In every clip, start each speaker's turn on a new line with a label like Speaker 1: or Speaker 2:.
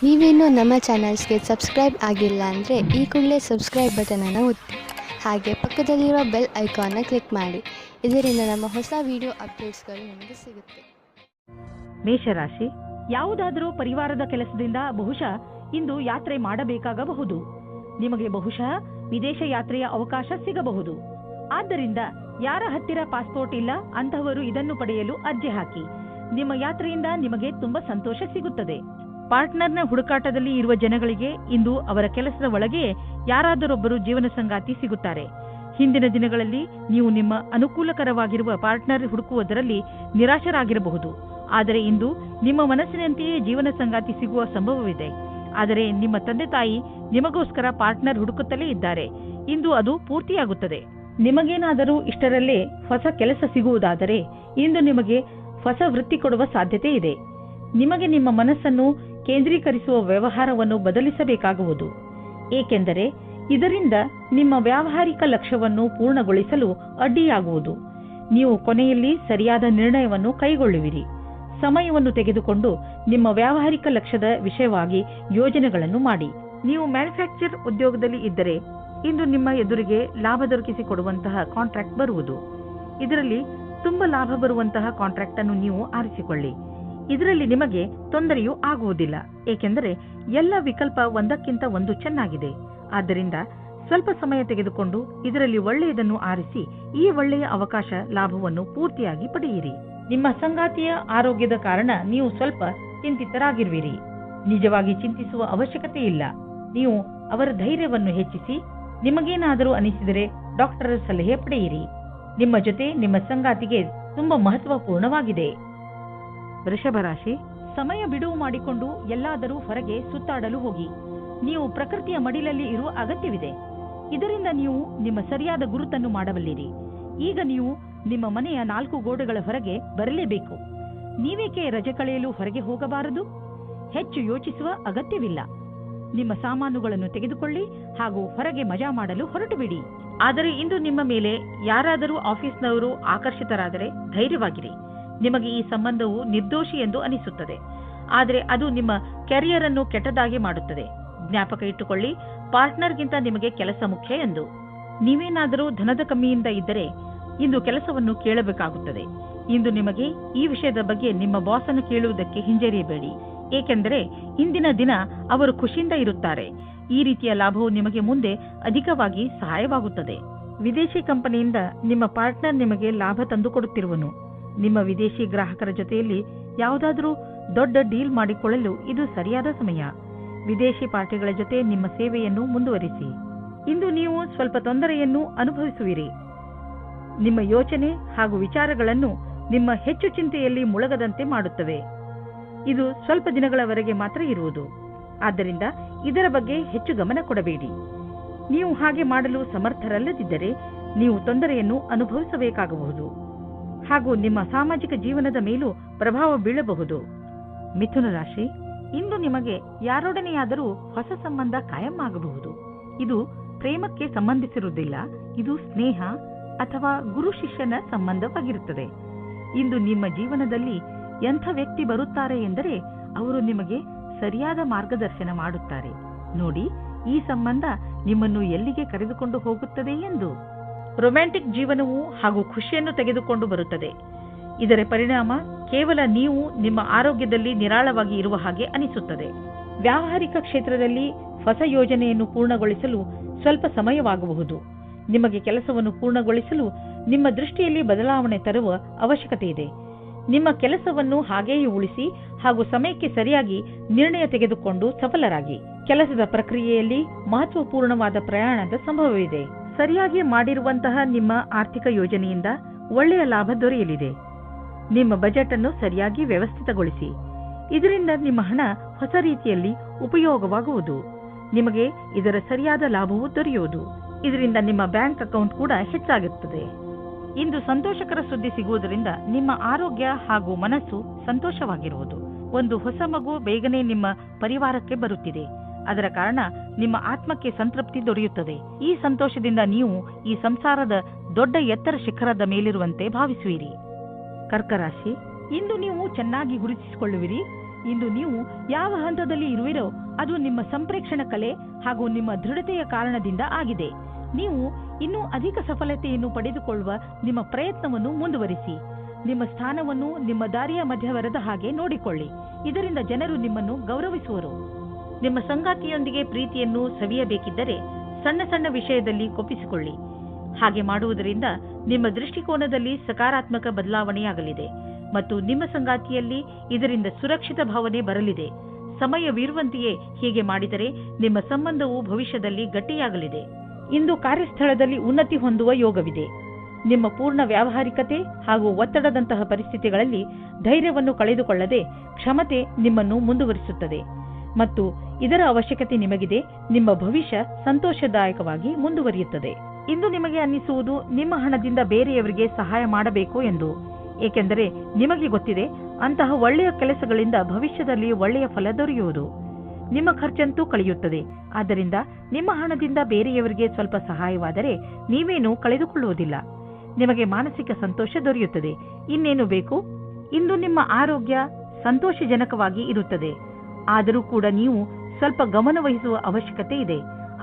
Speaker 1: ನೀವೇನೂ ನಮ್ಮ ಚಾನಲ್ಸ್ಗೆ ಸಬ್ಸ್ಕ್ರೈಬ್ ಆಗಿಲ್ಲ ಅಂದರೆ ಈ ಕೂಡಲೇ ಸಬ್ಸ್ಕ್ರೈಬ್ ಬಟನನ್ನು ಒತ್ತಿ, ಹಾಗೆ ಪಕ್ಕದಲ್ಲಿರುವ ಬೆಲ್ ಐಕಾನ್ನ ಕ್ಲಿಕ್ ಮಾಡಿ. ಇದರಿಂದ ನಮ್ಮ ಹೊಸ ವಿಡಿಯೋ ಅಪ್ಡೇಟ್ಸ್ಗಳು ನಿಮಗೆ ಸಿಗುತ್ತೆ.
Speaker 2: ಮೇಷರಾಶಿ, ಯಾವುದಾದರೂ ಪರಿವಾರದ ಕೆಲಸದಿಂದ ಬಹುಶಃ ಇಂದು ಯಾತ್ರೆ ಮಾಡಬೇಕಾಗಬಹುದು. ನಿಮಗೆ ಬಹುಶಃ ವಿದೇಶ ಯಾತ್ರೆಯ ಅವಕಾಶ ಸಿಗಬಹುದು. ಆದ್ದರಿಂದ ಯಾರ ಹತ್ತಿರ ಪಾಸ್ಪೋರ್ಟ್ ಇಲ್ಲ ಅಂತಹವರು ಇದನ್ನು ಪಡೆಯಲು ಅರ್ಜಿ ಹಾಕಿ. ನಿಮ್ಮ ಯಾತ್ರೆಯಿಂದ ನಿಮಗೆ ತುಂಬಾ ಸಂತೋಷ ಸಿಗುತ್ತದೆ. ಪಾರ್ಟ್ನರ್ನ ಹುಡುಕಾಟದಲ್ಲಿ ಇರುವ ಜನಗಳಿಗೆ ಇಂದು ಅವರ ಕೆಲಸದ ಒಳಗೆ ಯಾರಾದರೊಬ್ಬರು ಜೀವನ ಸಂಗಾತಿ ಸಿಗುತ್ತಾರೆ. ಹಿಂದಿನ ದಿನಗಳಲ್ಲಿ ನೀವು ನಿಮ್ಮ ಅನುಕೂಲಕರವಾಗಿರುವ ಪಾರ್ಟ್ನರ್ ಹುಡುಕುವುದರಲ್ಲಿ ನಿರಾಶರಾಗಿರಬಹುದು. ಆದರೆ ಇಂದು ನಿಮ್ಮ ಮನಸ್ಸಿನಂತೆಯೇ ಜೀವನ ಸಂಗಾತಿ ಸಿಗುವ ಸಂಭವವಿದೆ. ಆದರೆ ನಿಮ್ಮ ತಂದೆ ತಾಯಿ ನಿಮಗೋಸ್ಕರ ಪಾರ್ಟ್ನರ್ ಹುಡುಕುತ್ತಲೇ ಇದ್ದಾರೆ. ಇಂದು ಅದು ಪೂರ್ತಿಯಾಗುತ್ತದೆ. ನಿಮಗೇನಾದರೂ ಇಷ್ಟರಲ್ಲೇ ಹೊಸ ಕೆಲಸ ಸಿಗುವುದಾದರೆ ಇಂದು ನಿಮಗೆ ಹೊಸ ವೃತ್ತಿ ಕೊಡುವ ಸಾಧ್ಯತೆ ಇದೆ. ನಿಮಗೆ ನಿಮ್ಮ ಮನಸ್ಸನ್ನು ಕೇಂದ್ರೀಕರಿಸುವ ವ್ಯವಹಾರವನ್ನು ಬದಲಿಸಬೇಕಾಗುವುದು. ಏಕೆಂದರೆ ಇದರಿಂದ ನಿಮ್ಮ ವ್ಯಾವಹಾರಿಕ ಲಕ್ಷ್ಯವನ್ನು ಪೂರ್ಣಗೊಳಿಸಲು ಅಡ್ಡಿಯಾಗುವುದು. ನೀವು ಕೊನೆಯಲ್ಲಿ ಸರಿಯಾದ ನಿರ್ಣಯವನ್ನು ಕೈಗೊಳ್ಳುವಿರಿ. ಸಮಯವನ್ನು ತೆಗೆದುಕೊಂಡು ನಿಮ್ಮ ವ್ಯಾವಹಾರಿಕ ಲಕ್ಷ್ಯದ ವಿಷಯವಾಗಿ ಯೋಜನೆಗಳನ್ನು ಮಾಡಿ. ನೀವು ಮ್ಯಾನುಫ್ಯಾಕ್ಚರ್ ಉದ್ಯೋಗದಲ್ಲಿ ಇದ್ದರೆ ಇಂದು ನಿಮ್ಮ ಎದುರಿಗೆ ಲಾಭ ದೊರಕಿಸಿಕೊಡುವಂತಹ ಕಾಂಟ್ರಾಕ್ಟ್ ಬರುವುದು. ಇದರಲ್ಲಿ ತುಂಬಾ ಲಾಭ ಬರುವಂತಹ ಕಾಂಟ್ರಾಕ್ಟ್ ಅನ್ನು ನೀವು ಆರಿಸಿಕೊಳ್ಳಿ. ಇದರಲ್ಲಿ ನಿಮಗೆ ತೊಂದರೆಯೂ ಆಗುವುದಿಲ್ಲ, ಏಕೆಂದರೆ ಎಲ್ಲ ವಿಕಲ್ಪ ಒಂದಕ್ಕಿಂತ ಒಂದು ಚೆನ್ನಾಗಿದೆ. ಆದ್ದರಿಂದ ಸ್ವಲ್ಪ ಸಮಯ ತೆಗೆದುಕೊಂಡು ಇದರಲ್ಲಿ ಒಳ್ಳೆಯದನ್ನು ಆರಿಸಿ ಈ ಒಳ್ಳೆಯ ಅವಕಾಶ ಲಾಭವನ್ನು ಪೂರ್ತಿಯಾಗಿ ಪಡೆಯಿರಿ. ನಿಮ್ಮ ಸಂಗಾತಿಯ ಆರೋಗ್ಯದ ಕಾರಣ ನೀವು ಸ್ವಲ್ಪ ಚಿಂತಿತರಾಗಿರುವಿರಿ. ನಿಜವಾಗಿ ಚಿಂತಿಸುವ ಅವಶ್ಯಕತೆ ಇಲ್ಲ. ನೀವು ಅವರ ಧೈರ್ಯವನ್ನು ಹೆಚ್ಚಿಸಿ. ನಿಮಗೇನಾದರೂ ಅನಿಸಿದರೆ ಡಾಕ್ಟರ್ ಸಲಹೆ ಪಡೆಯಿರಿ. ನಿಮ್ಮ ಜೊತೆ ನಿಮ್ಮ ಸಂಗಾತಿಗೆ ತುಂಬಾ ಮಹತ್ವಪೂರ್ಣವಾಗಿದೆ. ವೃಷಭ ರಾಶಿ, ಸಮಯ ಬಿಡುವು ಮಾಡಿಕೊಂಡು ಎಲ್ಲಾದರೂ ಹೊರಗೆ ಸುತ್ತಾಡಲು ಹೋಗಿ. ನೀವು ಪ್ರಕೃತಿಯ ಮಡಿಲಲ್ಲಿ ಇರುವ ಅಗತ್ಯವಿದೆ. ಇದರಿಂದ ನೀವು ನಿಮ್ಮ ಸರಿಯಾದ ಗುರುತನ್ನು ಮಾಡಬಲ್ಲಿರಿ. ಈಗ ನೀವು ನಿಮ್ಮ ಮನೆಯ 4 ಗೋಡೆಗಳ ಹೊರಗೆ ಬರಲೇಬೇಕು. ನೀವೇಕೆ ರಜೆ ಕಳೆಯಲು ಹೊರಗೆ ಹೋಗಬಾರದು? ಹೆಚ್ಚು ಯೋಚಿಸುವ ಅಗತ್ಯವಿಲ್ಲ. ನಿಮ್ಮ ಸಾಮಾನುಗಳನ್ನು ತೆಗೆದುಕೊಳ್ಳಿ ಹಾಗೂ ಹೊರಗೆ ಮಜಾ ಮಾಡಲು ಹೊರಟು ಬಿಡಿ. ಆದರೆ ಇಂದು ನಿಮ್ಮ ಮೇಲೆ ಯಾರಾದರೂ ಆಫೀಸ್ನವರು ಆಕರ್ಷಿತರಾದರೆ ಧೈರ್ಯವಾಗಿರಿ. ನಿಮಗೆ ಈ ಸಂಬಂಧವು ನಿರ್ದೋಷಿ ಎಂದು ಅನಿಸುತ್ತದೆ, ಆದರೆ ಅದು ನಿಮ್ಮ ಕೆರಿಯರ್ ಅನ್ನು ಕೆಟ್ಟದಾಗಿ ಮಾಡುತ್ತದೆ. ಜ್ಞಾಪಕ ಇಟ್ಟುಕೊಳ್ಳಿ, ಪಾರ್ಟ್ನರ್ಗಿಂತ ನಿಮಗೆ ಕೆಲಸ ಮುಖ್ಯ ಎಂದು. ನೀವೇನಾದರೂ ಧನದ ಕಮ್ಮಿಯಿಂದ ಇದ್ದರೆ ಇಂದು ಕೆಲಸವನ್ನು ಕೇಳಬೇಕಾಗುತ್ತದೆ. ಇಂದು ನಿಮಗೆ ಈ ವಿಷಯದ ಬಗ್ಗೆ ನಿಮ್ಮ ಬಾಸನ್ನು ಕೇಳುವುದಕ್ಕೆ ಹಿಂಜರಿಯಬೇಡಿ, ಏಕೆಂದರೆ ಇಂದಿನ ದಿನ ಅವರು ಖುಷಿಯಿಂದ ಇರುತ್ತಾರೆ. ಈ ರೀತಿಯ ಲಾಭವು ನಿಮಗೆ ಮುಂದೆ ಅಧಿಕವಾಗಿ ಸಹಾಯವಾಗುತ್ತದೆ. ವಿದೇಶಿ ಕಂಪನಿಯಿಂದ ನಿಮ್ಮ ಪಾರ್ಟ್ನರ್ ನಿಮಗೆ ಲಾಭ ತಂದುಕೊಡುತ್ತಿರುವನು. ನಿಮ್ಮ ವಿದೇಶಿ ಗ್ರಾಹಕರ ಜೊತೆಯಲ್ಲಿ ಯಾವುದಾದರೂ ದೊಡ್ಡ ಡೀಲ್ ಮಾಡಿಕೊಳ್ಳಲು ಇದು ಸರಿಯಾದ ಸಮಯ. ವಿದೇಶಿ ಪಾರ್ಟಿಗಳ ಜೊತೆ ನಿಮ್ಮ ಸೇವೆಯನ್ನು ಮುಂದುವರಿಸಿ. ಇಂದು ನೀವು ಸ್ವಲ್ಪ ತೊಂದರೆಯನ್ನು ಅನುಭವಿಸುವಿರಿ. ನಿಮ್ಮ ಯೋಚನೆ ಹಾಗೂ ವಿಚಾರಗಳನ್ನು ನಿಮ್ಮ ಹೆಚ್ಚು ಚಿಂತೆಯಲ್ಲಿ ಮುಳುಗದಂತೆ ಮಾಡುತ್ತವೆ. ಇದು ಸ್ವಲ್ಪ ದಿನಗಳವರೆಗೆ ಮಾತ್ರ ಇರುವುದು. ಆದ್ದರಿಂದ ಇದರ ಬಗ್ಗೆ ಹೆಚ್ಚು ಗಮನ ಕೊಡಬೇಡಿ. ನೀವು ಹಾಗೆ ಮಾಡಲು ಸಮರ್ಥರಲ್ಲದಿದ್ದರೆ ನೀವು ತೊಂದರೆಯನ್ನು ಅನುಭವಿಸಬೇಕಾಗಬಹುದು ಹಾಗೂ ನಿಮ್ಮ ಸಾಮಾಜಿಕ ಜೀವನದ ಮೇಲೂ ಪ್ರಭಾವ ಬೀಳಬಹುದು. ಮಿಥುನ ರಾಶಿ, ಇಂದು ನಿಮಗೆ ಯಾರೊಡನೆಯಾದರೂ ಹೊಸ ಸಂಬಂಧ ಕಾಯಂ ಆಗಬಹುದು. ಇದು ಪ್ರೇಮಕ್ಕೆ ಸಂಬಂಧಿಸಿರುವುದಿಲ್ಲ, ಇದು ಸ್ನೇಹ ಅಥವಾ ಗುರು ಶಿಷ್ಯನ ಸಂಬಂಧವಾಗಿರುತ್ತದೆ. ಇಂದು ನಿಮ್ಮ ಜೀವನದಲ್ಲಿ ಎಂಥ ವ್ಯಕ್ತಿ ಬರುತ್ತಾರೆ ಎಂದರೆ ಅವರು ನಿಮಗೆ ಸರಿಯಾದ ಮಾರ್ಗದರ್ಶನ ಮಾಡುತ್ತಾರೆ. ನೋಡಿ, ಈ ಸಂಬಂಧ ನಿಮ್ಮನ್ನು ಎಲ್ಲಿಗೆ ಕರೆದುಕೊಂಡು ಹೋಗುತ್ತದೆ ಎಂದು. ರೊಮ್ಯಾಂಟಿಕ್ ಜೀವನವು ಹಾಗೂ ಖುಷಿಯನ್ನು ತೆಗೆದುಕೊಂಡು ಬರುತ್ತದೆ. ಇದರ ಪರಿಣಾಮ ಕೇವಲ ನೀವು ನಿಮ್ಮ ಆರೋಗ್ಯದಲ್ಲಿ ನಿರಾಳವಾಗಿ ಇರುವ ಹಾಗೆ ಅನಿಸುತ್ತದೆ. ವ್ಯಾವಹಾರಿಕ ಕ್ಷೇತ್ರದಲ್ಲಿ ಹೊಸ ಯೋಜನೆಯನ್ನು ಪೂರ್ಣಗೊಳಿಸಲು ಸ್ವಲ್ಪ ಸಮಯವಾಗಬಹುದು. ನಿಮಗೆ ಕೆಲಸವನ್ನು ಪೂರ್ಣಗೊಳಿಸಲು ನಿಮ್ಮ ದೃಷ್ಟಿಯಲ್ಲಿ ಬದಲಾವಣೆ ತರುವ ಅವಶ್ಯಕತೆ ಇದೆ. ನಿಮ್ಮ ಕೆಲಸವನ್ನು ಹಾಗೆಯೇ ಉಳಿಸಿ ಹಾಗೂ ಸಮಯಕ್ಕೆ ಸರಿಯಾಗಿ ನಿರ್ಣಯ ತೆಗೆದುಕೊಂಡು ಸಫಲರಾಗಿ. ಕೆಲಸದ ಪ್ರಕ್ರಿಯೆಯಲ್ಲಿ ಮಹತ್ವಪೂರ್ಣವಾದ ಪ್ರಯಾಣದ ಸಂಭವವಿದೆ. ಸರಿಯಾಗಿ ಮಾಡಿರುವಂತಹ ನಿಮ್ಮ ಆರ್ಥಿಕ ಯೋಜನೆಯಿಂದ ಒಳ್ಳೆಯ ಲಾಭ ದೊರೆಯಲಿದೆ. ನಿಮ್ಮ ಬಜೆಟ್ ಅನ್ನು ಸರಿಯಾಗಿ ವ್ಯವಸ್ಥಿತಗೊಳಿಸಿ. ಇದರಿಂದ ನಿಮ್ಮ ಹಣ ಹೊಸ ರೀತಿಯಲ್ಲಿ ಉಪಯೋಗವಾಗುವುದು. ನಿಮಗೆ ಇದರ ಸರಿಯಾದ ಲಾಭವು ದೊರೆಯುವುದು. ಇದರಿಂದ ನಿಮ್ಮ ಬ್ಯಾಂಕ್ ಅಕೌಂಟ್ ಕೂಡ ಹೆಚ್ಚಾಗುತ್ತದೆ. ಇಂದು ಸಂತೋಷಕರ ಸುದ್ದಿ ಸಿಗುವುದರಿಂದ ನಿಮ್ಮ ಆರೋಗ್ಯ ಹಾಗೂ ಮನಸ್ಸು ಸಂತೋಷವಾಗಿರುವುದು. ಒಂದು ಹೊಸ ಮಗು ಬೇಗನೆ ನಿಮ್ಮ ಪರಿವಾರಕ್ಕೆ ಬರುತ್ತಿದೆ. ಅದರ ಕಾರಣ ನಿಮ್ಮ ಆತ್ಮಕ್ಕೆ ಸಂತೃಪ್ತಿ ದೊರೆಯುತ್ತದೆ. ಈ ಸಂತೋಷದಿಂದ ನೀವು ಈ ಸಂಸಾರದ ದೊಡ್ಡ ಎತ್ತರ ಶಿಖರದ ಮೇಲಿರುವಂತೆ ಭಾವಿಸುವಿರಿ. ಕರ್ಕ ರಾಶಿ, ಇಂದು ನೀವು ಚೆನ್ನಾಗಿ ಗುರುತಿಸಿಕೊಳ್ಳುವಿರಿ. ಇಂದು ನೀವು ಯಾವ ಹಂತದಲ್ಲಿ ಇರುವಿರೋ ಅದು ನಿಮ್ಮ ಸಂಪ್ರೇಕ್ಷಣ ಕಲೆ ಹಾಗೂ ನಿಮ್ಮ ದೃಢತೆಯ ಕಾರಣದಿಂದ ಆಗಿದೆ. ನೀವು ಇನ್ನೂ ಅಧಿಕ ಸಫಲತೆಯನ್ನು ಪಡೆದುಕೊಳ್ಳುವ ನಿಮ್ಮ ಪ್ರಯತ್ನವನ್ನು ಮುಂದುವರಿಸಿ. ನಿಮ್ಮ ಸ್ಥಾನವನ್ನು ನಿಮ್ಮ ದಾರಿಯ ಮಧ್ಯವರದ ಹಾಗೆ ನೋಡಿಕೊಳ್ಳಿ. ಇದರಿಂದ ಜನರು ನಿಮ್ಮನ್ನು ಗೌರವಿಸುವರು. ನಿಮ್ಮ ಸಂಗಾತಿಯೊಂದಿಗೆ ಪ್ರೀತಿಯನ್ನು ಸವಿಯಬೇಕಿದ್ದರೆ ಸಣ್ಣ ಸಣ್ಣ ವಿಷಯದಲ್ಲಿ ಕೊಪ್ಪಿಸಿಕೊಳ್ಳಿ. ಹಾಗೆ ಮಾಡುವುದರಿಂದ ನಿಮ್ಮ ದೃಷ್ಟಿಕೋನದಲ್ಲಿ ಸಕಾರಾತ್ಮಕ ಬದಲಾವಣೆಯಾಗಲಿದೆ ಮತ್ತು ನಿಮ್ಮ ಸಂಗಾತಿಯಲ್ಲಿ ಇದರಿಂದ ಸುರಕ್ಷಿತ ಭಾವನೆ ಬರಲಿದೆ. ಸಮಯವಿರುವಂತೆಯೇ ಹೀಗೆ ಮಾಡಿದರೆ ನಿಮ್ಮ ಸಂಬಂಧವು ಭವಿಷ್ಯದಲ್ಲಿ ಗಟ್ಟಿಯಾಗಲಿದೆ. ಇಂದು ಕಾರ್ಯಸ್ಥಳದಲ್ಲಿ ಉನ್ನತಿ ಹೊಂದುವ ಯೋಗವಿದೆ. ನಿಮ್ಮ ಪೂರ್ಣ ವ್ಯಾವಹಾರಿಕತೆ ಹಾಗೂ ಒತ್ತಡದಂತಹ ಪರಿಸ್ಥಿತಿಗಳಲ್ಲಿ ಧೈರ್ಯವನ್ನು ಕಳೆದುಕೊಳ್ಳದೆ ಕ್ಷಮತೆ ನಿಮ್ಮನ್ನು ಮುಂದುವರಿಸುತ್ತದೆ ಮತ್ತು ಇದರ ಅವಶ್ಯಕತೆ ನಿಮಗಿದೆ. ನಿಮ್ಮ ಭವಿಷ್ಯ ಸಂತೋಷದಾಯಕವಾಗಿ ಮುಂದುವರಿಯುತ್ತದೆ. ಇಂದು ನಿಮಗೆ ಅನ್ನಿಸುವುದು ನಿಮ್ಮ ಹಣದಿಂದ ಬೇರೆಯವರಿಗೆ ಸಹಾಯ ಮಾಡಬೇಕು ಎಂದು, ಏಕೆಂದರೆ ನಿಮಗೆ ಗೊತ್ತಿದೆ ಅಂತಹ ಒಳ್ಳೆಯ ಕೆಲಸಗಳಿಂದ ಭವಿಷ್ಯದಲ್ಲಿ ಒಳ್ಳೆಯ ಫಲ ದೊರೆಯುವುದು. ನಿಮ್ಮ ಖರ್ಚಂತೂ ಕಳೆಯುತ್ತದೆ. ಆದ್ದರಿಂದ ನಿಮ್ಮ ಹಣದಿಂದ ಬೇರೆಯವರಿಗೆ ಸ್ವಲ್ಪ ಸಹಾಯವಾದರೆ ನೀವೇನೂ ಕಳೆದುಕೊಳ್ಳುವುದಿಲ್ಲ. ನಿಮಗೆ ಮಾನಸಿಕ ಸಂತೋಷ ದೊರೆಯುತ್ತದೆ. ಇನ್ನೇನು ಬೇಕು? ಇಂದು ನಿಮ್ಮ ಆರೋಗ್ಯ ಸಂತೋಷಜನಕವಾಗಿ ಇರುತ್ತದೆ. ಆದರೂ ಕೂಡ ನೀವು ಸ್ವಲ್ಪ ಗಮನವಹಿಸುವ ಅವಶ್ಯಕತೆ ಇದೆ.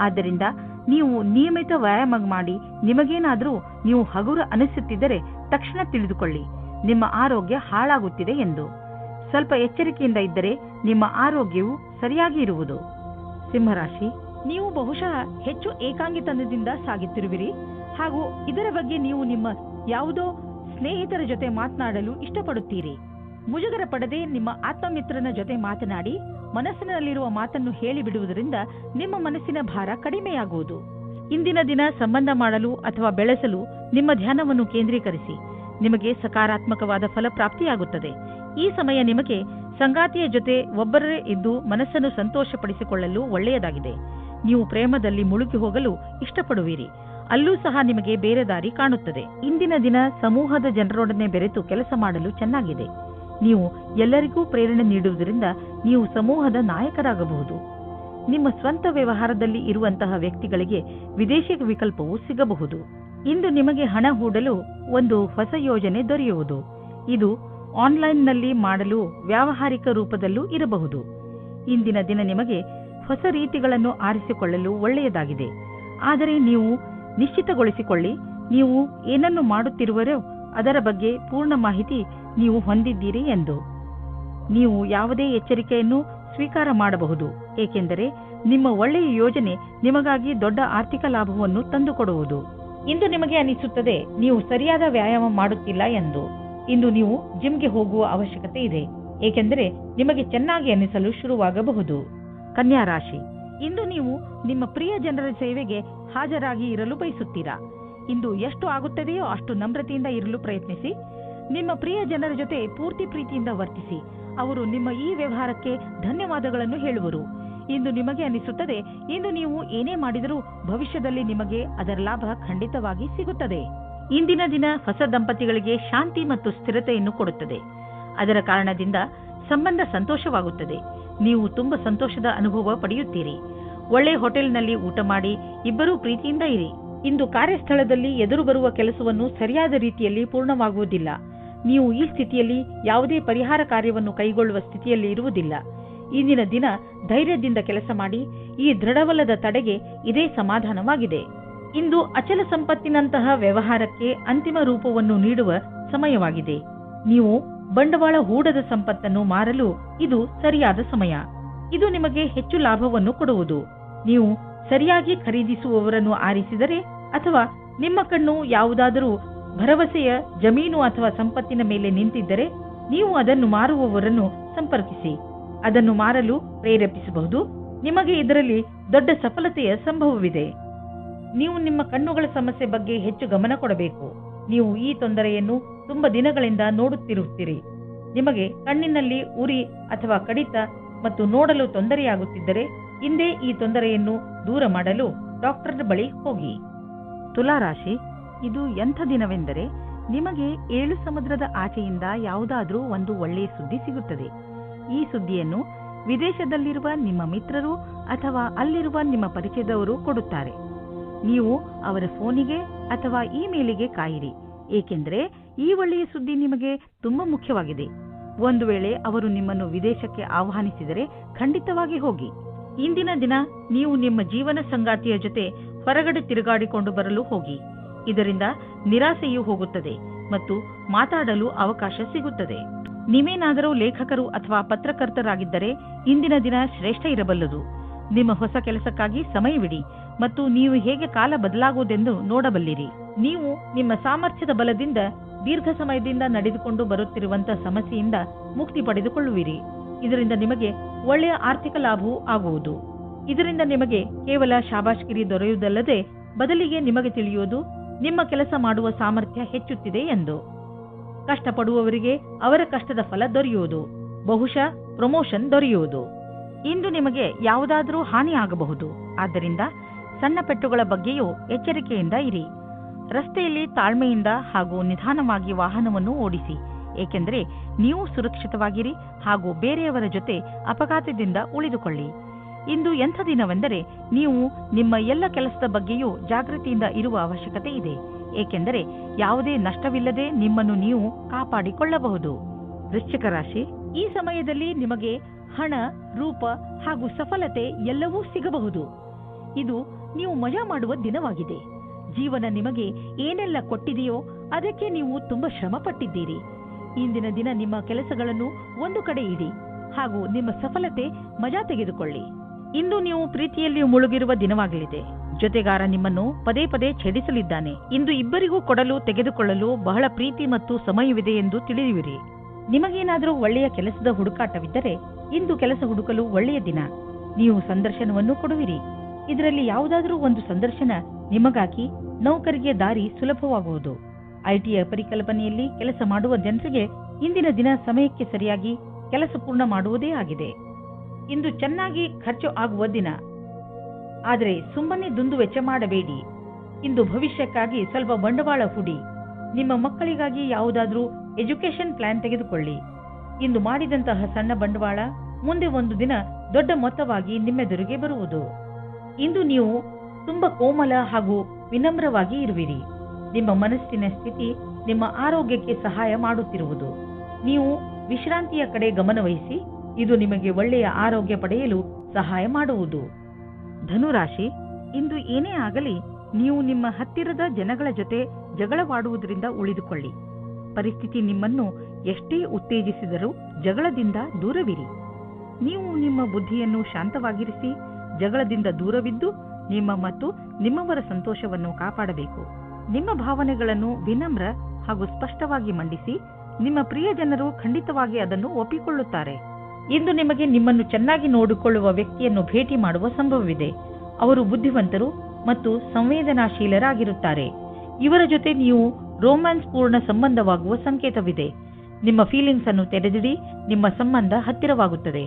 Speaker 2: ಆದ್ದರಿಂದ ನೀವು ನಿಯಮಿತ ವ್ಯಾಯಾಮ ಮಾಡಿ. ನಿಮಗೇನಾದರೂ ನೀವು ಹಗುರ ಅನಿಸುತ್ತಿದ್ದರೆ ತಕ್ಷಣ ತಿಳಿದುಕೊಳ್ಳಿ, ನಿಮ್ಮ ಆರೋಗ್ಯ ಹಾಳಾಗುತ್ತಿದೆ ಎಂದು. ಸ್ವಲ್ಪ ಎಚ್ಚರಿಕೆಯಿಂದ ಇದ್ದರೆ ನಿಮ್ಮ ಆರೋಗ್ಯವು ಸರಿಯಾಗಿ ಇರುವುದು. ಸಿಂಹರಾಶಿ, ನೀವು ಬಹುಶಃ ಹೆಚ್ಚು ಏಕಾಂಗಿತನದಿಂದ ಸಾಗುತ್ತಿರುವಿರಿ ಹಾಗೂ ಇದರ ಬಗ್ಗೆ ನೀವು ನಿಮ್ಮ ಯಾವುದೋ ಸ್ನೇಹಿತರ ಜೊತೆ ಮಾತನಾಡಲು ಇಷ್ಟಪಡುತ್ತೀರಿ. ಮುಜುಗರ ಪಡದೆ ನಿಮ್ಮ ಆತ್ಮಮಿತ್ರನ ಜೊತೆ ಮಾತನಾಡಿ ಮನಸ್ಸಿನಲ್ಲಿರುವ ಮಾತನ್ನು ಹೇಳಿಬಿಡುವುದರಿಂದ ನಿಮ್ಮ ಮನಸ್ಸಿನ ಭಾರ ಕಡಿಮೆಯಾಗುವುದು. ಇಂದಿನ ದಿನ ಸಂಬಂಧ ಮಾಡಲು ಅಥವಾ ಬೆಳೆಸಲು ನಿಮ್ಮ ಧ್ಯಾನವನ್ನು ಕೇಂದ್ರೀಕರಿಸಿ. ನಿಮಗೆ ಸಕಾರಾತ್ಮಕವಾದ ಫಲಪ್ರಾಪ್ತಿಯಾಗುತ್ತದೆ. ಈ ಸಮಯ ನಿಮಗೆ ಸಂಗಾತಿಯ ಜೊತೆ ಒಬ್ಬರೇ ಇದ್ದು ಮನಸ್ಸನ್ನು ಸಂತೋಷಪಡಿಸಿಕೊಳ್ಳಲು ಒಳ್ಳೆಯದಾಗಿದೆ. ನೀವು ಪ್ರೇಮದಲ್ಲಿ ಮುಳುಗಿ ಹೋಗಲು ಇಷ್ಟಪಡುವಿರಿ. ಅಲ್ಲೂ ಸಹ ನಿಮಗೆ ಬೇರೆ ದಾರಿ ಕಾಣುತ್ತದೆ. ಇಂದಿನ ದಿನ ಸಮೂಹದ ಜನರೊಡನೆ ಬೆರೆತು ಕೆಲಸ ಮಾಡಲು ಚೆನ್ನಾಗಿದೆ. ನೀವು ಎಲ್ಲರಿಗೂ ಪ್ರೇರಣೆ ನೀಡುವುದರಿಂದ ನೀವು ಸಮೂಹದ ನಾಯಕರಾಗಬಹುದು. ನಿಮ್ಮ ಸ್ವಂತ ವ್ಯವಹಾರದಲ್ಲಿ ಇರುವಂತಹ ವ್ಯಕ್ತಿಗಳಿಗೆ ವಿದೇಶಿ ವಿಕಲ್ಪವೂ ಸಿಗಬಹುದು. ಇಂದು ನಿಮಗೆ ಹಣ ಹೂಡಲು ಒಂದು ಹೊಸ ಯೋಜನೆ ದೊರೆಯುವುದು. ಇದು ಆನ್ಲೈನ್ನಲ್ಲಿ ಮಾಡಲು ವ್ಯಾವಹಾರಿಕ ರೂಪದಲ್ಲೂ ಇರಬಹುದು. ಇಂದಿನ ದಿನ ನಿಮಗೆ ಹೊಸ ರೀತಿಗಳನ್ನು ಆರಿಸಿಕೊಳ್ಳಲು ಒಳ್ಳೆಯದಾಗಿದೆ. ಆದರೆ ನೀವು ನಿಶ್ಚಿತಗೊಳಿಸಿಕೊಳ್ಳಿ, ನೀವು ಏನನ್ನು ಮಾಡುತ್ತಿರುವರೋ ಅದರ ಬಗ್ಗೆ ಪೂರ್ಣ ಮಾಹಿತಿ ನೀವು ಹೊಂದಿದ್ದೀರಿ ಎಂದು. ನೀವು ಯಾವುದೇ ಎಚ್ಚರಿಕೆಯನ್ನು ಸ್ವೀಕಾರ ಮಾಡಬಹುದು, ಏಕೆಂದರೆ ನಿಮ್ಮ ಒಳ್ಳೆಯ ಯೋಜನೆ ನಿಮಗಾಗಿ ದೊಡ್ಡ ಆರ್ಥಿಕ ಲಾಭವನ್ನು ತಂದುಕೊಡುವುದು. ಇಂದು ನಿಮಗೆ ಅನಿಸುತ್ತದೆ ನೀವು ಸರಿಯಾದ ವ್ಯಾಯಾಮ ಮಾಡುತ್ತಿಲ್ಲ ಎಂದು. ಇಂದು ನೀವು ಜಿಮ್ಗೆ ಹೋಗುವ ಅವಶ್ಯಕತೆ ಇದೆ, ಏಕೆಂದರೆ ನಿಮಗೆ ಚೆನ್ನಾಗಿ ಅನಿಸಲು ಶುರುವಾಗಬಹುದು. ಕನ್ಯಾ ರಾಶಿ, ಇಂದು ನೀವು ನಿಮ್ಮ ಪ್ರಿಯ ಜನರ ಸೇವೆಗೆ ಹಾಜರಾಗಿ ಇರಲು ಬಯಸುತ್ತೀರಾ. ಇಂದು ಎಷ್ಟು ಆಗುತ್ತದೆಯೋ ಅಷ್ಟು ನಮ್ರತೆಯಿಂದ ಇರಲು ಪ್ರಯತ್ನಿಸಿ. ನಿಮ್ಮ ಪ್ರಿಯ ಜನರ ಜೊತೆ ಪೂರ್ತಿ ಪ್ರೀತಿಯಿಂದ ವರ್ತಿಸಿ. ಅವರು ನಿಮ್ಮ ಈ ವ್ಯವಹಾರಕ್ಕೆ ಧನ್ಯವಾದಗಳನ್ನು ಹೇಳುವರು. ಇಂದು ನಿಮಗೆ ಅನಿಸುತ್ತದೆ ಇಂದು ನೀವು ಏನೇ ಮಾಡಿದರೂ ಭವಿಷ್ಯದಲ್ಲಿ ನಿಮಗೆ ಅದರ ಲಾಭ ಖಂಡಿತವಾಗಿ ಸಿಗುತ್ತದೆ. ಇಂದಿನ ದಿನ ಹೊಸ ದಂಪತಿಗಳಿಗೆ ಶಾಂತಿ ಮತ್ತು ಸ್ಥಿರತೆಯನ್ನು ಕೊಡುತ್ತದೆ. ಅದರ ಕಾರಣದಿಂದ ಸಂಬಂಧ ಸಂತೋಷವಾಗುತ್ತದೆ. ನೀವು ತುಂಬಾ ಸಂತೋಷದ ಅನುಭವ ಪಡೆಯುತ್ತೀರಿ. ಒಳ್ಳೆ ಹೋಟೆಲ್ನಲ್ಲಿ ಊಟ ಮಾಡಿ ಇಬ್ಬರೂ ಪ್ರೀತಿಯಿಂದ ಇರಿ. ಇಂದು ಕಾರ್ಯಸ್ಥಳದಲ್ಲಿ ಎದುರು ಬರುವ ಕೆಲಸವನ್ನು ಸರಿಯಾದ ರೀತಿಯಲ್ಲಿ ಪೂರ್ಣವಾಗುವುದಿಲ್ಲ. ನೀವು ಈ ಸ್ಥಿತಿಯಲ್ಲಿ ಯಾವುದೇ ಪರಿಹಾರ ಕಾರ್ಯವನ್ನು ಕೈಗೊಳ್ಳುವ ಸ್ಥಿತಿಯಲ್ಲಿ ಇರುವುದಿಲ್ಲ. ಇಂದಿನ ದಿನ ಧೈರ್ಯದಿಂದ ಕೆಲಸ ಮಾಡಿ. ಈ ದೃಢವಲ್ಲದ ತಡೆಗೆ ಇದೇ ಸಮಾಧಾನವಾಗಿದೆ. ಇಂದು ಅಚಲ ಸಂಪತ್ತಿನಂತಹ ವ್ಯವಹಾರಕ್ಕೆ ಅಂತಿಮ ರೂಪವನ್ನು ನೀಡುವ ಸಮಯವಾಗಿದೆ. ನೀವು ಬಂಡವಾಳ ಹೂಡದ ಸಂಪತ್ತನ್ನು ಮಾರಲು ಇದು ಸರಿಯಾದ ಸಮಯ. ಇದು ನಿಮಗೆ ಹೆಚ್ಚು ಲಾಭವನ್ನು ಕೊಡುವುದು. ನೀವು ಸರಿಯಾಗಿ ಖರೀದಿಸುವವರನ್ನು ಆರಿಸಿದರೆ ಅಥವಾ ನಿಮ್ಮ ಕಣ್ಣು ಯಾವುದಾದರೂ ಭರವಸೆಯ ಜಮೀನು ಅಥವಾ ಸಂಪತ್ತಿನ ಮೇಲೆ ನಿಂತಿದ್ದರೆ ನೀವು ಅದನ್ನು ಮಾರುವವರನ್ನು ಸಂಪರ್ಕಿಸಿ. ಅದನ್ನು ಮಾರಲು ಪ್ರೇರೇಪಿಸಬಹುದು. ನಿಮಗೆ ಇದರಲ್ಲಿ ದೊಡ್ಡ ಸಫಲತೆಯ ಸಂಭವವಿದೆ. ನೀವು ನಿಮ್ಮ ಕಣ್ಣುಗಳ ಸಮಸ್ಯೆ ಬಗ್ಗೆ ಹೆಚ್ಚು ಗಮನ ಕೊಡಬೇಕು. ನೀವು ಈ ತೊಂದರೆಯನ್ನು ತುಂಬಾ ದಿನಗಳಿಂದ ನೋಡುತ್ತಿರುತ್ತೀರಿ. ನಿಮಗೆ ಕಣ್ಣಿನಲ್ಲಿ ಉರಿ ಅಥವಾ ಕಡಿತ ಮತ್ತು ನೋಡಲು ತೊಂದರೆಯಾಗುತ್ತಿದ್ದರೆ ಇಂದೇ ಈ ತೊಂದರೆಯನ್ನು ದೂರ ಮಾಡಲು ಡಾಕ್ಟರ್ ಬಳಿ ಹೋಗಿ. ತುಲಾರಾಶಿ, ಇದು ಎಂಥ ದಿನವೆಂದರೆ ನಿಮಗೆ 7 ಸಮುದ್ರದ ಆಚೆಯಿಂದ ಯಾವುದಾದ್ರೂ ಒಂದು ಒಳ್ಳೆಯ ಸುದ್ದಿ ಸಿಗುತ್ತದೆ. ಈ ಸುದ್ದಿಯನ್ನು ವಿದೇಶದಲ್ಲಿರುವ ನಿಮ್ಮ ಮಿತ್ರರು ಅಥವಾ ಅಲ್ಲಿರುವ ನಿಮ್ಮ ಪರಿಚಯದವರು ಕೊಡುತ್ತಾರೆ. ನೀವು ಅವರ ಫೋನಿಗೆ ಅಥವಾ ಇಮೇಲಿಗೆ ಕಾಯಿರಿ, ಏಕೆಂದರೆ ಈ ಒಳ್ಳೆಯ ಸುದ್ದಿ ನಿಮಗೆ ತುಂಬಾ ಮುಖ್ಯವಾಗಿದೆ. ಒಂದು ವೇಳೆ ಅವರು ನಿಮ್ಮನ್ನು ವಿದೇಶಕ್ಕೆ ಆಹ್ವಾನಿಸಿದರೆ ಖಂಡಿತವಾಗಿ ಹೋಗಿ. ಇಂದಿನ ದಿನ ನೀವು ನಿಮ್ಮ ಜೀವನ ಸಂಗಾತಿಯ ಜೊತೆ ಹೊರಗಡೆ ತಿರುಗಾಡಿಕೊಂಡು ಬರಲು ಹೋಗಿ. ಇದರಿಂದ ನಿರಾಸೆಯೂ ಹೋಗುತ್ತದೆ ಮತ್ತು ಮಾತಾಡಲು ಅವಕಾಶ ಸಿಗುತ್ತದೆ. ನೀವೇನಾದರೂ ಲೇಖಕರು ಅಥವಾ ಪತ್ರಕರ್ತರಾಗಿದ್ದರೆ ಇಂದಿನ ದಿನ ಶ್ರೇಷ್ಠ ಇರಬಲ್ಲದು. ನಿಮ್ಮ ಹೊಸ ಕೆಲಸಕ್ಕಾಗಿ ಸಮಯವಿಡಿ ಮತ್ತು ನೀವು ಹೇಗೆ ಕಾಲ ಬದಲಾಗುವುದೆಂದು ನೋಡಬಲ್ಲಿರಿ. ನೀವು ನಿಮ್ಮ ಸಾಮರ್ಥ್ಯದ ಬಲದಿಂದ ದೀರ್ಘ ಸಮಯದಿಂದ ನಡೆದುಕೊಂಡು ಬರುತ್ತಿರುವಂತಹ ಸಮಸ್ಯೆಯಿಂದ ಮುಕ್ತಿ ಪಡೆದುಕೊಳ್ಳುವಿರಿ. ಇದರಿಂದ ನಿಮಗೆ ಒಳ್ಳೆಯ ಆರ್ಥಿಕ ಲಾಭವೂ ಆಗುವುದು. ಇದರಿಂದ ನಿಮಗೆ ಕೇವಲ ಶಾಬಾಷ್ಗಿರಿ ದೊರೆಯುವುದಲ್ಲದೆ ಬದಲಿಗೆ ನಿಮಗೆ ತಿಳಿಯುವುದು ನಿಮ್ಮ ಕೆಲಸ ಮಾಡುವ ಸಾಮರ್ಥ್ಯ ಹೆಚ್ಚುತ್ತಿದೆ ಎಂದು. ಕಷ್ಟಪಡುವವರಿಗೆ ಅವರ ಕಷ್ಟದ ಫಲ ದೊರೆಯುವುದು, ಬಹುಶಃ ಪ್ರಮೋಷನ್ ದೊರೆಯುವುದು. ಇಂದು ನಿಮಗೆ ಯಾವುದಾದರೂ ಹಾನಿ ಆಗಬಹುದು. ಆದ್ದರಿಂದ ಸಣ್ಣ ಪೆಟ್ಟುಗಳ ಬಗ್ಗೆಯೂ ಎಚ್ಚರಿಕೆಯಿಂದ ಇರಿ. ರಸ್ತೆಯಲ್ಲಿ ತಾಳ್ಮೆಯಿಂದ ಹಾಗೂ ನಿಧಾನವಾಗಿ ವಾಹನವನ್ನು ಓಡಿಸಿ, ಏಕೆಂದರೆ ನೀವು ಸುರಕ್ಷಿತವಾಗಿರಿ ಹಾಗೂ ಬೇರೆಯವರ ಜೊತೆ ಅಪಘಾತದಿಂದ ಉಳಿದುಕೊಳ್ಳಿ. ಇಂದು ಎಂಥ ದಿನವೆಂದರೆ ನೀವು ನಿಮ್ಮ ಎಲ್ಲ ಕೆಲಸದ ಬಗ್ಗೆಯೂ ಜಾಗೃತಿಯಿಂದ ಇರುವ ಅವಶ್ಯಕತೆ ಇದೆ, ಏಕೆಂದರೆ ಯಾವುದೇ ನಷ್ಟವಿಲ್ಲದೆ ನಿಮ್ಮನ್ನು ನೀವು ಕಾಪಾಡಿಕೊಳ್ಳಬಹುದು. ವೃಶ್ಚಿಕ ರಾಶಿ, ಈ ಸಮಯದಲ್ಲಿ ನಿಮಗೆ ಹಣ, ರೂಪ ಹಾಗೂ ಸಫಲತೆ ಎಲ್ಲವೂ ಸಿಗಬಹುದು. ಇದು ನೀವು ಮಜಾ ಮಾಡುವ ದಿನವಾಗಿದೆ. ಜೀವನ ನಿಮಗೆ ಏನೆಲ್ಲ ಕೊಟ್ಟಿದೆಯೋ ಅದಕ್ಕೆ ನೀವು ತುಂಬಾ ಶ್ರಮ ಪಟ್ಟಿದ್ದೀರಿ. ಇಂದಿನ ದಿನ ನಿಮ್ಮ ಕೆಲಸಗಳನ್ನು ಒಂದು ಕಡೆ ಇಡಿ ಹಾಗೂ ನಿಮ್ಮ ಸಫಲತೆ ಮಜಾ ತೆಗೆದುಕೊಳ್ಳಿ. ಇಂದು ನೀವು ಪ್ರೀತಿಯಲ್ಲಿ ಮುಳುಗಿರುವ ದಿನವಾಗಲಿದೆ. ಜೊತೆಗಾರ ನಿಮ್ಮನ್ನು ಪದೇ ಪದೇ ಛೇಡಿಸಲಿದ್ದಾನೆ. ಇಂದು ಇಬ್ಬರಿಗೂ ಕೊಡಲು ತೆಗೆದುಕೊಳ್ಳಲು ಬಹಳ ಪ್ರೀತಿ ಮತ್ತು ಸಮಯವಿದೆ ಎಂದು ತಿಳಿಯುವಿರಿ. ನಿಮಗೇನಾದರೂ ಒಳ್ಳೆಯ ಕೆಲಸದ ಹುಡುಕಾಟವಿದ್ದರೆ ಇಂದು ಕೆಲಸ ಹುಡುಕಲು ಒಳ್ಳೆಯ ದಿನ. ನೀವು ಸಂದರ್ಶನವನ್ನು ಕೊಡುವಿರಿ. ಇದರಲ್ಲಿ ಯಾವುದಾದರೂ ಒಂದು ಸಂದರ್ಶನ ನಿಮಗಾಗಿ ನೌಕರಿಗೆ ದಾರಿ ಸುಲಭವಾಗುವುದು. ಐಟಿಯ ಪರಿಕಲ್ಪನೆಯಲ್ಲಿ ಕೆಲಸ ಮಾಡುವ ಜನರಿಗೆ ಇಂದಿನ ದಿನ ಸಮಯಕ್ಕೆ ಸರಿಯಾಗಿ ಕೆಲಸ ಪೂರ್ಣ ಮಾಡುವುದೇ ಆಗಿದೆ. ಇಂದು ಚೆನ್ನಾಗಿ ಖರ್ಚು ಆಗುವ ದಿನ, ಆದರೆ ಸುಮ್ಮನೆ ದುಂದು ವೆಚ್ಚ ಮಾಡಬೇಡಿ. ಇಂದು ಭವಿಷ್ಯಕ್ಕಾಗಿ ಸ್ವಲ್ಪ ಬಂಡವಾಳ ಹೂಡಿ. ನಿಮ್ಮ ಮಕ್ಕಳಿಗಾಗಿ ಯಾವುದಾದ್ರೂ ಎಜುಕೇಶನ್ ಪ್ಲಾನ್ ತೆಗೆದುಕೊಳ್ಳಿ. ಇಂದು ಮಾಡಿದಂತಹ ಸಣ್ಣ ಬಂಡವಾಳ ಮುಂದೆ ಒಂದು ದಿನ ದೊಡ್ಡ ಮೊತ್ತವಾಗಿ ನಿಮ್ಮೆದುರಿಗೆ ಬರುವುದು. ಇಂದು ನೀವು ತುಂಬಾ ಕೋಮಲ ಹಾಗೂ ವಿನಮ್ರವಾಗಿ ಇರುವಿರಿ. ನಿಮ್ಮ ಮನಸ್ಸಿನ ಸ್ಥಿತಿ ನಿಮ್ಮ ಆರೋಗ್ಯಕ್ಕೆ ಸಹಾಯ ಮಾಡುತ್ತಿರುವುದು. ನೀವು ವಿಶ್ರಾಂತಿಯ ಕಡೆ ಗಮನವಹಿಸಿ. ಇದು ನಿಮಗೆ ಒಳ್ಳೆಯ ಆರೋಗ್ಯ ಪಡೆಯಲು ಸಹಾಯ ಮಾಡುವುದು. ಧನುರಾಶಿ, ಇಂದು ಏನೇ ಆಗಲಿ ನೀವು ನಿಮ್ಮ ಹತ್ತಿರದ ಜನಗಳ ಜೊತೆ ಜಗಳವಾಡುವುದರಿಂದ ಉಳಿದುಕೊಳ್ಳಿ. ಪರಿಸ್ಥಿತಿ ನಿಮ್ಮನ್ನು ಎಷ್ಟೇ ಉತ್ತೇಜಿಸಿದರೂ ಜಗಳದಿಂದ ದೂರವಿರಿ. ನೀವು ನಿಮ್ಮ ಬುದ್ಧಿಯನ್ನು ಶಾಂತವಾಗಿರಿಸಿ ಜಗಳದಿಂದ ದೂರವಿದ್ದು ನಿಮ್ಮ ಮತ್ತು ನಿಮ್ಮವರ ಸಂತೋಷವನ್ನು ಕಾಪಾಡಬೇಕು. ನಿಮ್ಮ ಭಾವನೆಗಳನ್ನು ವಿನಮ್ರ ಹಾಗೂ ಸ್ಪಷ್ಟವಾಗಿ ಮಂಡಿಸಿ. ನಿಮ್ಮ ಪ್ರಿಯ ಜನರು ಖಂಡಿತವಾಗಿ ಅದನ್ನು ಒಪ್ಪಿಕೊಳ್ಳುತ್ತಾರೆ. ಇಂದು ನಿಮಗೆ ನಿಮ್ಮನ್ನು ಚೆನ್ನಾಗಿ ನೋಡಿಕೊಳ್ಳುವ ವ್ಯಕ್ತಿಯನ್ನು ಭೇಟಿ ಮಾಡುವ ಸಂಭವವಿದೆ. ಅವರು ಬುದ್ಧಿವಂತರು ಮತ್ತು ಸಂವೇದನಾಶೀಲರಾಗಿರುತ್ತಾರೆ. ಇವರ ಜೊತೆ ನೀವು ರೋಮ್ಯಾನ್ಸ್ ಪೂರ್ಣ ಸಂಬಂಧವಾಗುವ ಸಂಕೇತವಿದೆ. ನಿಮ್ಮ ಫೀಲಿಂಗ್ಸ್ ಅನ್ನು ತೆರೆದಿಡಿ. ನಿಮ್ಮ ಸಂಬಂಧ ಹತ್ತಿರವಾಗುತ್ತದೆ.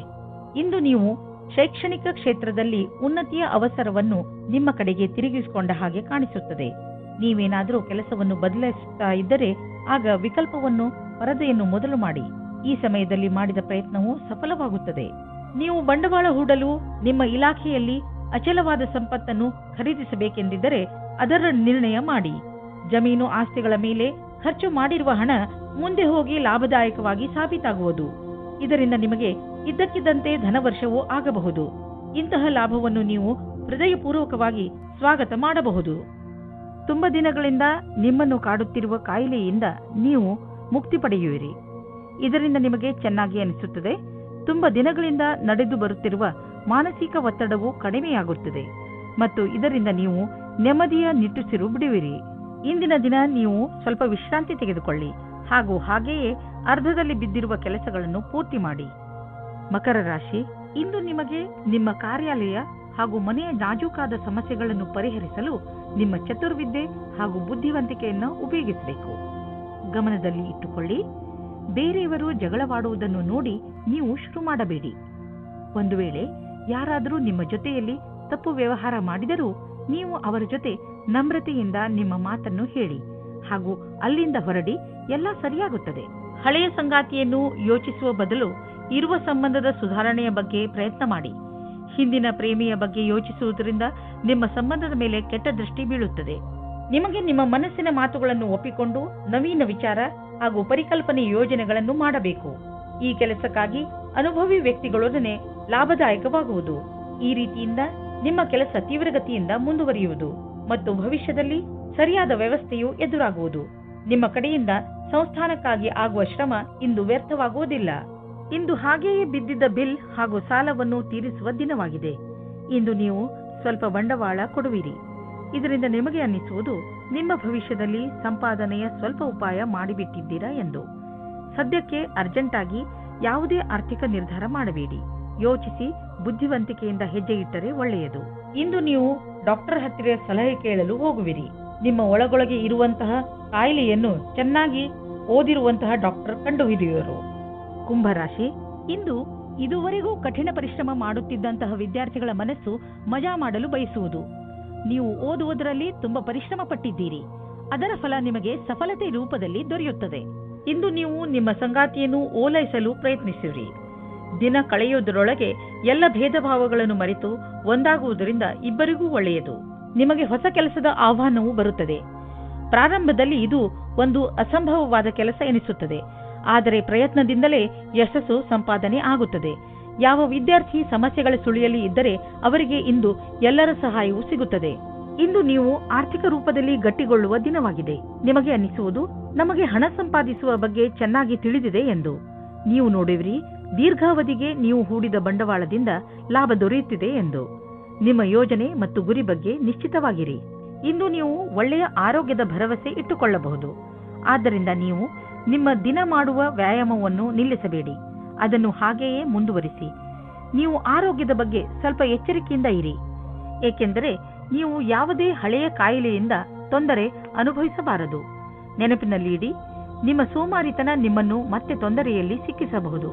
Speaker 2: ಇಂದು ನೀವು ಶೈಕ್ಷಣಿಕ ಕ್ಷೇತ್ರದಲ್ಲಿ ಉನ್ನತಿಯ ಅವಸರವನ್ನು ನಿಮ್ಮ ಕಡೆಗೆ ತಿರುಗಿಸಿಕೊಂಡ ಹಾಗೆ ಕಾಣಿಸುತ್ತದೆ. ನೀವೇನಾದರೂ ಕೆಲಸವನ್ನು ಬದಲಾಯಿಸುತ್ತಾ ಇದ್ದರೆ ಆಗ ವಿಕಲ್ಪವನ್ನು ಪರದೆಯನ್ನು ಮೊದಲು ಮಾಡಿ. ಈ ಸಮಯದಲ್ಲಿ ಮಾಡಿದ ಪ್ರಯತ್ನವು ಸಫಲವಾಗುತ್ತದೆ. ನೀವು ಬಂಡವಾಳ ಹೂಡಲು ನಿಮ್ಮ ಇಲಾಖೆಯಲ್ಲಿ ಅಚಲವಾದ ಸಂಪತ್ತನ್ನು ಖರೀದಿಸಬೇಕೆಂದಿದ್ದರೆ ಅದರ ನಿರ್ಣಯ ಮಾಡಿ. ಜಮೀನು ಆಸ್ತಿಗಳ ಮೇಲೆ ಖರ್ಚು ಮಾಡಿರುವ ಹಣ ಮುಂದೆ ಹೋಗಿ ಲಾಭದಾಯಕವಾಗಿ ಸಾಬೀತಾಗುವುದು. ಇದರಿಂದ ನಿಮಗೆ ಇದ್ದಕ್ಕಿದ್ದಂತೆ ಧನವರ್ಷವೂ ಆಗಬಹುದು. ಇಂತಹ ಲಾಭವನ್ನು ನೀವು ಹೃದಯಪೂರ್ವಕವಾಗಿ ಸ್ವಾಗತ ಮಾಡಬಹುದು. ತುಂಬ ದಿನಗಳಿಂದ ನಿಮ್ಮನ್ನು ಕಾಡುತ್ತಿರುವ ಕಾಯಿಲೆಯಿಂದ ನೀವು ಮುಕ್ತಿ ಪಡೆಯುವಿರಿ. ಇದರಿಂದ ನಿಮಗೆ ಚೆನ್ನಾಗಿ ಅನಿಸುತ್ತದೆ. ತುಂಬ ದಿನಗಳಿಂದ ನಡೆದು ಬರುತ್ತಿರುವ ಮಾನಸಿಕ ಒತ್ತಡವು ಕಡಿಮೆಯಾಗುತ್ತದೆ ಮತ್ತು ಇದರಿಂದ ನೀವು ನೆಮ್ಮದಿಯ ನಿಟ್ಟುಸಿರು ಬಿಡುವಿರಿ. ಇಂದಿನ ದಿನ ನೀವು ಸ್ವಲ್ಪ ವಿಶ್ರಾಂತಿ ತೆಗೆದುಕೊಳ್ಳಿ ಹಾಗೂ ಹಾಗೆಯೇ ಅರ್ಧದಲ್ಲಿ ಬಿದ್ದಿರುವ ಕೆಲಸಗಳನ್ನು ಪೂರ್ತಿ ಮಾಡಿ. ಮಕರ ರಾಶಿ, ಇಂದು ನಿಮಗೆ ನಿಮ್ಮ ಕಾರ್ಯಾಲಯ ಹಾಗೂ ಮನೆಯ ನಾಜೂಕಾದ ಸಮಸ್ಯೆಗಳನ್ನು ಪರಿಹರಿಸಲು ನಿಮ್ಮ ಚತುರ್ವಿದ್ಯೆ ಹಾಗೂ ಬುದ್ಧಿವಂತಿಕೆಯನ್ನು ಉಪಯೋಗಿಸಬೇಕು. ಗಮನದಲ್ಲಿ ಇಟ್ಟುಕೊಳ್ಳಿ. ಬೇರೆಯವರು ಜಗಳವಾಡುವುದನ್ನು ನೋಡಿ ನೀವು ಶುರು ಮಾಡಬೇಡಿ. ಒಂದು ವೇಳೆ ಯಾರಾದರೂ ನಿಮ್ಮ ಜೊತೆಯಲ್ಲಿ ತಪ್ಪು ವ್ಯವಹಾರ ಮಾಡಿದರೂ ನೀವು ಅವರ ಜೊತೆ ನಮ್ರತೆಯಿಂದ ನಿಮ್ಮ ಮಾತನ್ನು ಹೇಳಿ ಹಾಗೂ ಅಲ್ಲಿಂದ ಹೊರಡಿ. ಎಲ್ಲ ಸರಿಯಾಗುತ್ತದೆ. ಹಳೆಯ ಸಂಗಾತಿಯನ್ನು ಯೋಚಿಸುವ ಬದಲು ಇರುವ ಸಂಬಂಧದ ಸುಧಾರಣೆಯ ಬಗ್ಗೆ ಪ್ರಯತ್ನ ಮಾಡಿ. ಹಿಂದಿನ ಪ್ರೇಮಿಯ ಬಗ್ಗೆ ಯೋಚಿಸುವುದರಿಂದ ನಿಮ್ಮ ಸಂಬಂಧದ ಮೇಲೆ ಕೆಟ್ಟ ದೃಷ್ಟಿ ಬೀಳುತ್ತದೆ. ನಿಮಗೆ ನಿಮ್ಮ ಮನಸ್ಸಿನ ಮಾತುಗಳನ್ನು ಒಪ್ಪಿಕೊಂಡು ನವೀನ ವಿಚಾರ ಹಾಗೂ ಪರಿಕಲ್ಪನೆ ಯೋಜನೆಗಳನ್ನು ಮಾಡಬೇಕು. ಈ ಕೆಲಸಕ್ಕಾಗಿ ಅನುಭವಿ ವ್ಯಕ್ತಿಗಳೊಡನೆ ಲಾಭದಾಯಕವಾಗುವುದು. ಈ ರೀತಿಯಿಂದ ನಿಮ್ಮ ಕೆಲಸ ತೀವ್ರಗತಿಯಿಂದ ಮುಂದುವರಿಯುವುದು ಮತ್ತು ಭವಿಷ್ಯದಲ್ಲಿ ಸರಿಯಾದ ವ್ಯವಸ್ಥೆಯು ಎದುರಾಗುವುದು. ನಿಮ್ಮ ಕಡೆಯಿಂದ ಸಂಸ್ಥಾನಕ್ಕಾಗಿ ಆಗುವ ಶ್ರಮ ಇಂದು ವ್ಯರ್ಥವಾಗುವುದಿಲ್ಲ. ಇಂದು ಹಾಗೆಯೇ ಬಿದ್ದಿದ್ದ ಬಿಲ್ ಹಾಗೂ ಸಾಲವನ್ನು ತೀರಿಸುವ ದಿನವಾಗಿದೆ. ಇಂದು ನೀವು ಸ್ವಲ್ಪ ಬಂಡವಾಳ ಕೊಡುವಿರಿ. ಇದರಿಂದ ನಿಮಗೆ ಅನ್ನಿಸುವುದು ನಿಮ್ಮ ಭವಿಷ್ಯದಲ್ಲಿ ಸಂಪಾದನೆಯ ಸ್ವಲ್ಪ ಉಪಾಯ ಮಾಡಿಬಿಟ್ಟಿದ್ದೀರಾ ಎಂದು. ಸದ್ಯಕ್ಕೆ ಅರ್ಜೆಂಟ್ ಆಗಿ ಯಾವುದೇ ಆರ್ಥಿಕ ನಿರ್ಧಾರ ಮಾಡಬೇಡಿ. ಯೋಚಿಸಿ ಬುದ್ಧಿವಂತಿಕೆಯಿಂದ ಹೆಜ್ಜೆ ಇಟ್ಟರೆ ಒಳ್ಳೆಯದು. ಇಂದು ನೀವು ಡಾಕ್ಟರ್ ಹತ್ತಿರ ಸಲಹೆ ಕೇಳಲು ಹೋಗುವಿರಿ. ನಿಮ್ಮ ಒಳಗೊಳಗೆ ಇರುವಂತಹ ಕಾಯಿಲೆಯನ್ನು ಚೆನ್ನಾಗಿ ಓದಿರುವಂತಹ ಡಾಕ್ಟರ್ ಕಂಡುಹಿಡಿಯುವರು. ಕುಂಭರಾಶಿ, ಇಂದು ಇದುವರೆಗೂ ಕಠಿಣ ಪರಿಶ್ರಮ ಮಾಡುತ್ತಿದ್ದಂತಹ ವಿದ್ಯಾರ್ಥಿಗಳ ಮನಸ್ಸು ಮಜಾ ಮಾಡಲು ಬಯಸುವುದು. ನೀವು ಓದುವುದರಲ್ಲಿ ತುಂಬಾ ಪರಿಶ್ರಮ ಪಟ್ಟಿದ್ದೀರಿ. ಅದರ ಫಲ ನಿಮಗೆ ಸಫಲತೆ ರೂಪದಲ್ಲಿ ದೊರೆಯುತ್ತದೆ. ಇಂದು ನೀವು ನಿಮ್ಮ ಸಂಗಾತಿಯನ್ನು ಓಲೈಸಲು ಪ್ರಯತ್ನಿಸಿರಿ. ದಿನ ಕಳೆಯುವುದರೊಳಗೆ ಎಲ್ಲ ಭೇದ ಭಾವಗಳನ್ನು ಮರೆತು ಒಂದಾಗುವುದರಿಂದ ಇಬ್ಬರಿಗೂ ಒಳ್ಳೆಯದು. ನಿಮಗೆ ಹೊಸ ಕೆಲಸದ ಆಹ್ವಾನವೂ ಬರುತ್ತದೆ. ಪ್ರಾರಂಭದಲ್ಲಿ ಇದು ಒಂದು ಅಸಂಭವವಾದ ಕೆಲಸ ಎನಿಸುತ್ತದೆ, ಆದರೆ ಪ್ರಯತ್ನದಿಂದಲೇ ಯಶಸ್ಸು ಸಂಪಾದನೆ ಆಗುತ್ತದೆ. ಯಾವ ವಿದ್ಯಾರ್ಥಿ ಸಮಸ್ಯೆಗಳ ಸುಳಿಯಲ್ಲಿ ಇದ್ದರೆ ಅವರಿಗೆ ಇಂದು ಎಲ್ಲರ ಸಹಾಯವೂ ಸಿಗುತ್ತದೆ. ಇಂದು ನೀವು ಆರ್ಥಿಕ ರೂಪದಲ್ಲಿ ಗಟ್ಟಿಗೊಳ್ಳುವ ದಿನವಾಗಿದೆ. ನಿಮಗೆ ಅನ್ನಿಸುವುದು ನಮಗೆ ಹಣ ಸಂಪಾದಿಸುವ ಬಗ್ಗೆ ಚೆನ್ನಾಗಿ ತಿಳಿದಿದೆ ಎಂದು. ನೀವು ನೋಡುವಿರಿ, ದೀರ್ಘಾವಧಿಗೆ ನೀವು ಹೂಡಿದ ಬಂಡವಾಳದಿಂದ ಲಾಭ ದೊರೆಯುತ್ತಿದೆ ಎಂದು. ನಿಮ್ಮ ಯೋಜನೆ ಮತ್ತು ಗುರಿ ಬಗ್ಗೆ ನಿಶ್ಚಿತವಾಗಿರಿ. ಇಂದು ನೀವು ಒಳ್ಳೆಯ ಆರೋಗ್ಯದ ಭರವಸೆ ಇಟ್ಟುಕೊಳ್ಳಬಹುದು. ಆದ್ದರಿಂದ ನೀವು ನಿಮ್ಮ ದಿನ ಮಾಡುವ ವ್ಯಾಯಾಮವನ್ನು ನಿಲ್ಲಿಸಬೇಡಿ. ಅದನ್ನು ಹಾಗೆಯೇ ಮುಂದುವರಿಸಿ. ನೀವು ಆರೋಗ್ಯದ ಬಗ್ಗೆ ಸ್ವಲ್ಪ ಎಚ್ಚರಿಕೆಯಿಂದ ಇರಿ, ಏಕೆಂದರೆ ನೀವು ಯಾವುದೇ ಹಳೆಯ ಕಾಯಿಲೆಯಿಂದ ತೊಂದರೆ ಅನುಭವಿಸಬಾರದು. ನೆನಪಿನಲ್ಲಿಡಿ, ನಿಮ್ಮ ಸೋಮಾರಿತನ ನಿಮ್ಮನ್ನು ಮತ್ತೆ ತೊಂದರೆಯಲ್ಲಿ ಸಿಕ್ಕಿಸಬಹುದು.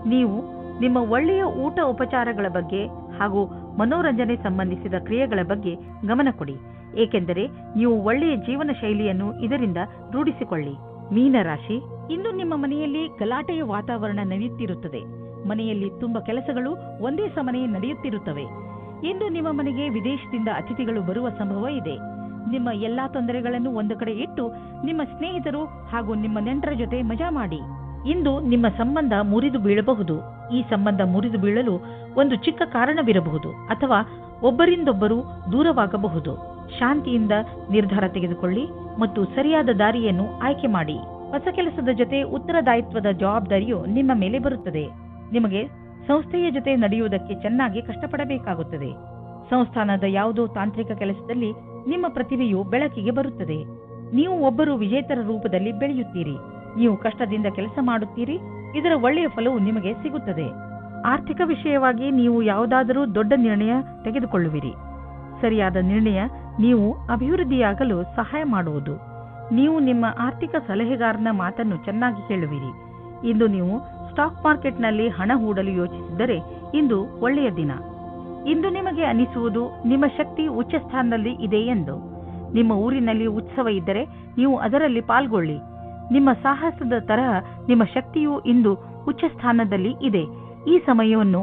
Speaker 2: ನೀವು ನಿಮ್ಮ ಒಳ್ಳೆಯ ಊಟ ಉಪಚಾರಗಳ ಬಗ್ಗೆ ಹಾಗೂ ಮನೋರಂಜನೆ ಸಂಬಂಧಿಸಿದ ಕ್ರಿಯೆಗಳ ಬಗ್ಗೆ ಗಮನ ಕೊಡಿ, ಏಕೆಂದರೆ ನೀವು ಒಳ್ಳೆಯ ಜೀವನ ಶೈಲಿಯನ್ನು ಇದರಿಂದ ರೂಢಿಸಿಕೊಳ್ಳಿ. ಮೀನರಾಶಿ, ಇಂದು ನಿಮ್ಮ ಮನೆಯಲ್ಲಿ ಗಲಾಟೆಯ ವಾತಾವರಣ ನಡೆಯುತ್ತಿರುತ್ತದೆ. ಮನೆಯಲ್ಲಿ ತುಂಬಾ ಕೆಲಸಗಳು ಒಂದೇ ಸಮನೆ ನಡೆಯುತ್ತಿರುತ್ತವೆ. ಇಂದು ನಿಮ್ಮ ಮನೆಗೆ ವಿದೇಶದಿಂದ ಅತಿಥಿಗಳು ಬರುವ ಸಂಭವ ಇದೆ. ನಿಮ್ಮ ಎಲ್ಲಾ ತೊಂದರೆಗಳನ್ನು ಒಂದು ಕಡೆ ಇಟ್ಟು ನಿಮ್ಮ ಸ್ನೇಹಿತರು ಹಾಗೂ ನಿಮ್ಮ ನೆಂಟರ ಜೊತೆ ಮಜಾ ಮಾಡಿ. ಇಂದು ನಿಮ್ಮ ಸಂಬಂಧ ಮುರಿದು ಬೀಳಬಹುದು. ಈ ಸಂಬಂಧ ಮುರಿದು ಬೀಳಲು ಒಂದು ಚಿಕ್ಕ ಕಾರಣವಿರಬಹುದು ಅಥವಾ ಒಬ್ಬರಿಂದೊಬ್ಬರು ದೂರವಾಗಬಹುದು. ಶಾಂತಿಯಿಂದ ನಿರ್ಧಾರ ತೆಗೆದುಕೊಳ್ಳಿ ಮತ್ತು ಸರಿಯಾದ ದಾರಿಯನ್ನು ಆಯ್ಕೆ ಮಾಡಿ. ಹೊಸ ಕೆಲಸದ ಜೊತೆ ಉತ್ತರದಾಯಿತ್ವದ ಜವಾಬ್ದಾರಿಯು ನಿಮ್ಮ ಮೇಲೆ ಬರುತ್ತದೆ. ನಿಮಗೆ ಸಂಸ್ಥೆಯ ಜೊತೆ ನಡೆಯುವುದಕ್ಕೆ ಚೆನ್ನಾಗಿ ಕಷ್ಟಪಡಬೇಕಾಗುತ್ತದೆ. ಸಂಸ್ಥಾನದ ಯಾವುದೋ ತಾಂತ್ರಿಕ ಕೆಲಸದಲ್ಲಿ ನಿಮ್ಮ ಪ್ರತಿಭೆಯು ಬೆಳಕಿಗೆ ಬರುತ್ತದೆ. ನೀವು ಒಬ್ಬರು ವಿಜೇತರ ರೂಪದಲ್ಲಿ ಬೆಳೆಯುತ್ತೀರಿ. ನೀವು ಕಷ್ಟದಿಂದ ಕೆಲಸ ಮಾಡುತ್ತೀರಿ. ಇದರ ಒಳ್ಳೆಯ ಫಲವು ನಿಮಗೆ ಸಿಗುತ್ತದೆ. ಆರ್ಥಿಕ ವಿಷಯವಾಗಿ ನೀವು ಯಾವುದಾದರೂ ದೊಡ್ಡ ನಿರ್ಣಯ ತೆಗೆದುಕೊಳ್ಳುವಿರಿ. ಸರಿಯಾದ ನಿರ್ಣಯ ನೀವು ಅಭಿವೃದ್ಧಿಯಾಗಲು ಸಹಾಯ ಮಾಡುವುದು. ನೀವು ನಿಮ್ಮ ಆರ್ಥಿಕ ಸಲಹೆಗಾರನ ಮಾತನ್ನು ಚೆನ್ನಾಗಿ ಕೇಳುವಿರಿ. ಇಂದು ನೀವು ಸ್ಟಾಕ್ ಮಾರ್ಕೆಟ್ನಲ್ಲಿ ಹಣ ಹೂಡಲು ಯೋಚಿಸಿದರೆ ಇಂದು ಒಳ್ಳೆಯ ದಿನ. ಇಂದು ನಿಮಗೆ ಅನಿಸುವುದು ನಿಮ್ಮ ಶಕ್ತಿ ಉಚ್ಚ ಸ್ಥಾನದಲ್ಲಿ ಇದೆ ಎಂದು. ನಿಮ್ಮ ಊರಿನಲ್ಲಿ ಉತ್ಸವ ಇದ್ದರೆ ನೀವು ಅದರಲ್ಲಿ ಪಾಲ್ಗೊಳ್ಳಿ. ನಿಮ್ಮ ಸಾಹಸದ ತರಹ ನಿಮ್ಮ ಶಕ್ತಿಯು ಇಂದು ಉಚ್ಚ ಸ್ಥಾನದಲ್ಲಿ ಇದೆ. ಈ ಸಮಯವನ್ನು